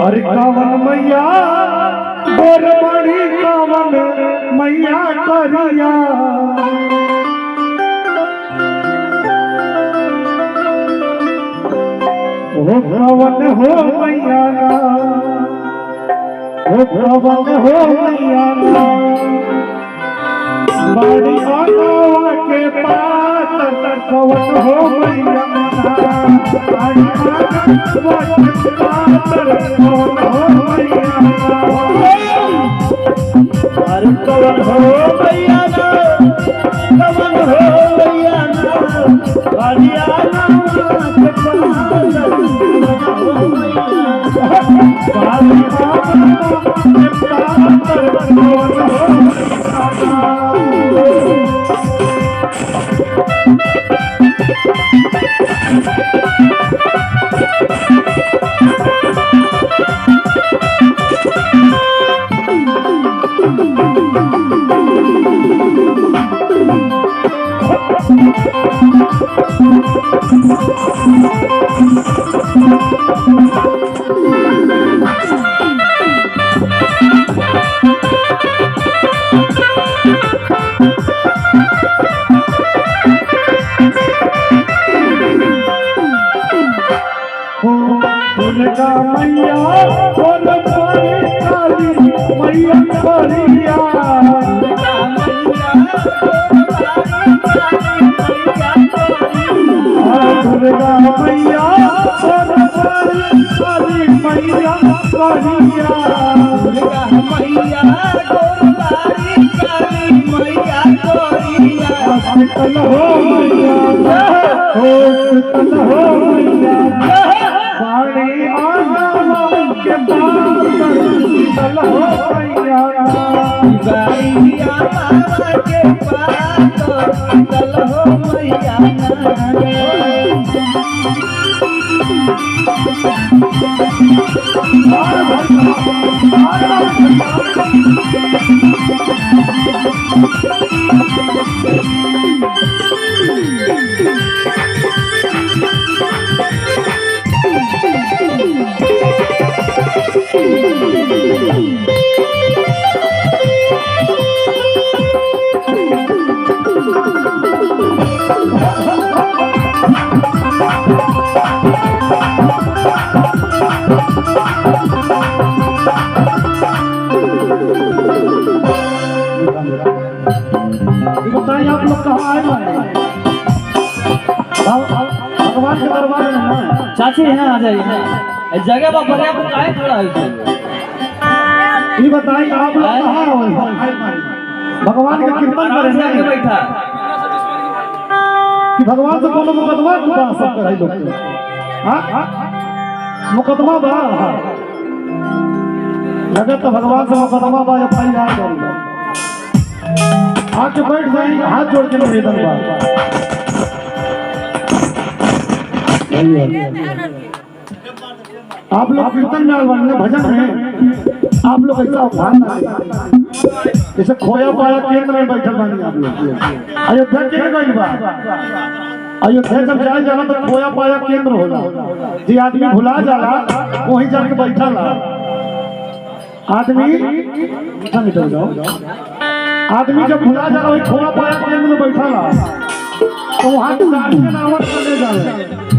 अरे कावन मैया बोर बड़ी कावन मैया करिया ओ कावन हो मैया ओ कावन हो मैया बड़ी आगावा के पात कवन हो मैया बड़ी आगावा के पात कवन हो मैया अरे कवन हो मैया ना कवन हो मैया ना बड़ी आगावा के पात कवन हो मैया बड़ी आगावा के पात कवन हो दुर्गा मैया बोल बड़ी काली मैया करिया दुर्गा मैया बोल बड़ी काली मैया करिया मैया गोरबारी काली मैया गोरिया शीतल हो मैया हो शीतल हो मैया बड़ी आगावा के पात शीतल हो मैया बड़ी आगावा के पात शीतल हो मैया बताइए आप लोग कहाँ आए भगवान के दरबार में ना चाची यहाँ आ जाइए जगह पर बगैर को काहे खड़ा है ये बताइए आप लोग कहाँ आए भगवान का कीर्तन करेंगे बैठा कि भगवान से कोनो मुकदमा बा सब कराई लोग हां मुकदमा बा लगे तो भगवान से मुकदमा बा या फाइल आ गई आके बैठ जाइए हाथ जोड़ के निवेदन बा आप लोग कीर्तन में आए भजन में आप लोग ऐसा ध्यान जैसे खोया पाया केंद्र में बैठल बानी आप लोग अयोध्या के गई बा अयोध्या जब जाए जाला तो खोया पाया केंद्र होला जी आदमी भुला जाला वहीं जाके बैठा ला आदमी निकल जाओ आदमी जब भुला जाला वही खोया पाया केंद्र में बैठा ला तो वहां के नावत करने जावे